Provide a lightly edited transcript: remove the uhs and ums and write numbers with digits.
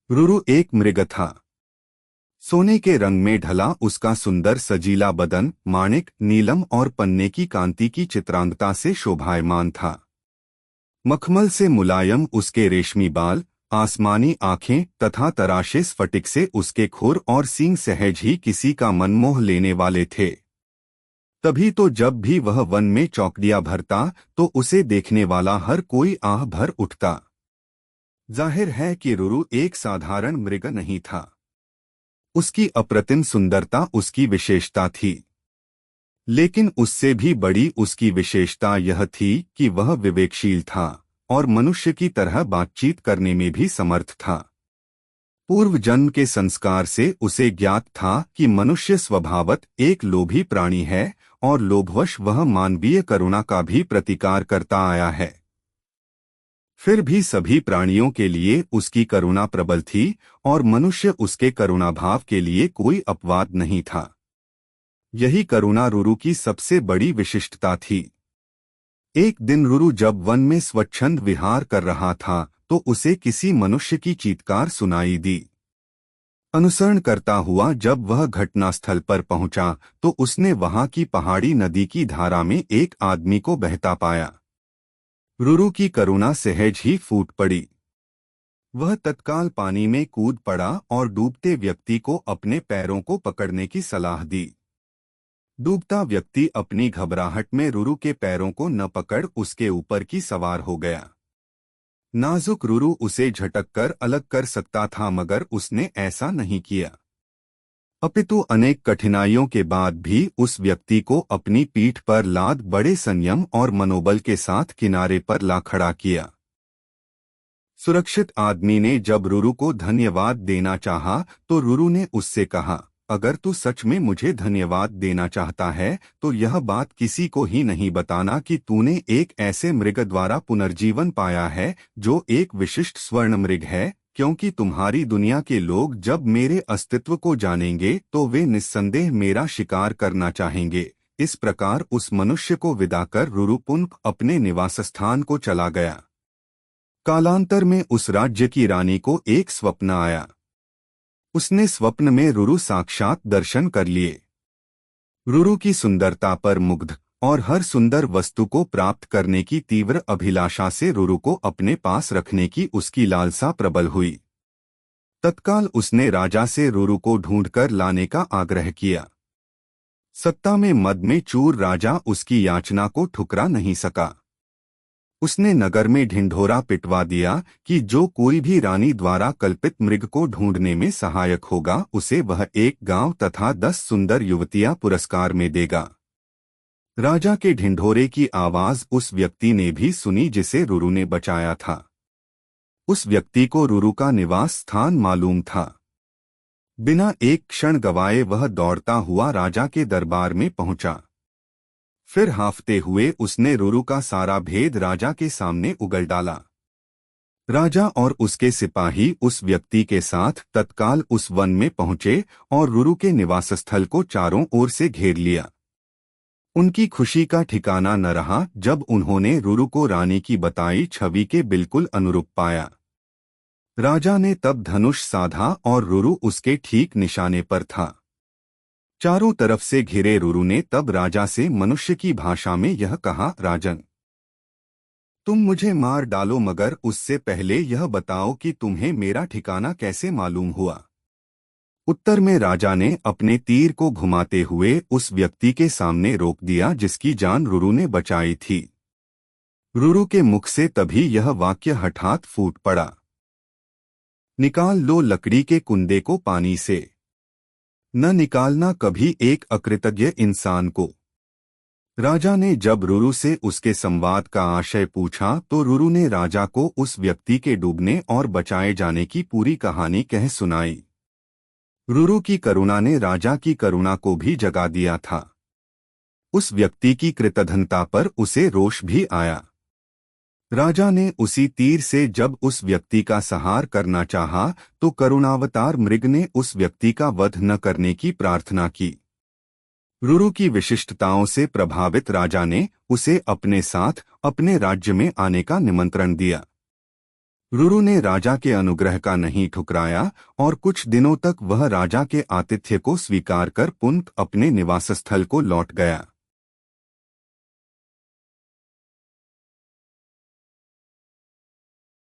रुरु एक मृग था। सोने के रंग में ढला उसका सुंदर सजीला बदन माणिक, नीलम और पन्ने की कांति की चित्रांगता से शोभायमान था। मखमल से मुलायम उसके रेशमी बाल, आसमानी आंखें तथा तराशे स्फटिक से उसके खुर और सींग सहज ही किसी का मन मोह लेने वाले थे। तभी तो जब भी वह वन में चौकड़ियां भरता तो उसे देखने वाला हर कोई आह भर उठता। जाहिर है कि रुरु एक साधारण मृग नहीं था। उसकी अप्रतिम सुंदरता उसकी विशेषता थी, लेकिन उससे भी बड़ी उसकी विशेषता यह थी कि वह विवेकशील था और मनुष्य की तरह बातचीत करने में भी समर्थ था। पूर्व जन्म के संस्कार से उसे ज्ञात था कि मनुष्य स्वभावत एक लोभी प्राणी है और लोभवश वह मानवीय करुणा का भी प्रतिकार करता आया है। फिर भी सभी प्राणियों के लिए उसकी करुणा प्रबल थी और मनुष्य उसके करुणाभाव के लिए कोई अपवाद नहीं था। यही करुणा रुरु की सबसे बड़ी विशिष्टता थी। एक दिन रुरु जब वन में स्वच्छंद विहार कर रहा था तो उसे किसी मनुष्य की चीत्कार सुनाई दी। अनुसरण करता हुआ जब वह घटनास्थल पर पहुंचा तो उसने वहां की पहाड़ी नदी की धारा में एक आदमी को बहता पाया। रुरु की करुणा सहज ही फूट पड़ी। वह तत्काल पानी में कूद पड़ा और डूबते व्यक्ति को अपने पैरों को पकड़ने की सलाह दी। डूबता व्यक्ति अपनी घबराहट में रुरु के पैरों को न पकड़ उसके ऊपर की सवार हो गया। नाजुक रुरु उसे झटककर अलग कर सकता था मगर उसने ऐसा नहीं किया। अपितु अनेक कठिनाइयों के बाद भी उस व्यक्ति को अपनी पीठ पर लाद बड़े संयम और मनोबल के साथ किनारे पर ला खड़ा किया। सुरक्षित आदमी ने जब रुरु को धन्यवाद देना चाहा तो रुरु ने उससे कहा, अगर तू सच में मुझे धन्यवाद देना चाहता है तो यह बात किसी को ही नहीं बताना कि तूने एक ऐसे मृग द्वारा पुनर्जीवन पाया है जो एक विशिष्ट स्वर्ण मृग है, क्योंकि तुम्हारी दुनिया के लोग जब मेरे अस्तित्व को जानेंगे तो वे निस्संदेह मेरा शिकार करना चाहेंगे। इस प्रकार उस मनुष्य को विदा कर रुरु पुनः अपने निवास स्थान को चला गया। कालांतर में उस राज्य की रानी को एक स्वप्न आया। उसने स्वप्न में रुरु साक्षात दर्शन कर लिए। रुरु की सुंदरता पर मुग्ध और हर सुंदर वस्तु को प्राप्त करने की तीव्र अभिलाषा से रुरु को अपने पास रखने की उसकी लालसा प्रबल हुई। तत्काल उसने राजा से रुरु को ढूंढकर लाने का आग्रह किया। सत्ता में मद में चूर राजा उसकी याचना को ठुकरा नहीं सका। उसने नगर में ढिंढोरा पिटवा दिया कि जो कोई भी रानी द्वारा कल्पित मृग को ढूंढने में सहायक होगा उसे वह एक गांव तथा 10 सुंदर युवतियां पुरस्कार में देगा। राजा के ढिंढोरे की आवाज उस व्यक्ति ने भी सुनी जिसे रुरु ने बचाया था। उस व्यक्ति को रुरु का निवास स्थान मालूम था। बिना एक क्षण गवाए वह दौड़ता हुआ राजा के दरबार में पहुंचा। फिर हांफते हुए उसने रुरु का सारा भेद राजा के सामने उगल डाला। राजा और उसके सिपाही उस व्यक्ति के साथ तत्काल उस वन में पहुंचे और रुरु के निवास स्थल को चारों ओर से घेर लिया। उनकी खुशी का ठिकाना न रहा जब उन्होंने रुरु को रानी की बताई छवि के बिल्कुल अनुरूप पाया। राजा ने तब धनुष साधा और रुरु उसके ठीक निशाने पर था। चारों तरफ से घिरे रुरु ने तब राजा से मनुष्य की भाषा में यह कहा, राजन, तुम मुझे मार डालो मगर उससे पहले यह बताओ कि तुम्हें मेरा ठिकाना कैसे मालूम हुआ। उत्तर में राजा ने अपने तीर को घुमाते हुए उस व्यक्ति के सामने रोक दिया जिसकी जान रुरु ने बचाई थी। रुरु के मुख से तभी यह वाक्य हठात फूट पड़ा, निकाल लो लकड़ी के कुंदे को पानी से, न निकालना कभी एक अकृतज्ञ इंसान को। राजा ने जब रुरु से उसके संवाद का आशय पूछा तो रुरु ने राजा को उस व्यक्ति के डूबने और बचाए जाने की पूरी कहानी कह सुनाई। रुरु की करुणा ने राजा की करुणा को भी जगा दिया था। उस व्यक्ति की कृतघ्नता पर उसे रोष भी आया। राजा ने उसी तीर से जब उस व्यक्ति का संहार करना चाहा तो करुणावतार मृग ने उस व्यक्ति का वध न करने की प्रार्थना की। रुरु की विशिष्टताओं से प्रभावित राजा ने उसे अपने साथ अपने राज्य में आने का निमंत्रण दिया। रुरु ने राजा के अनुग्रह का नहीं ठुकराया और कुछ दिनों तक वह राजा के आतिथ्य को स्वीकार कर पुनः अपने निवास स्थल को लौट गया।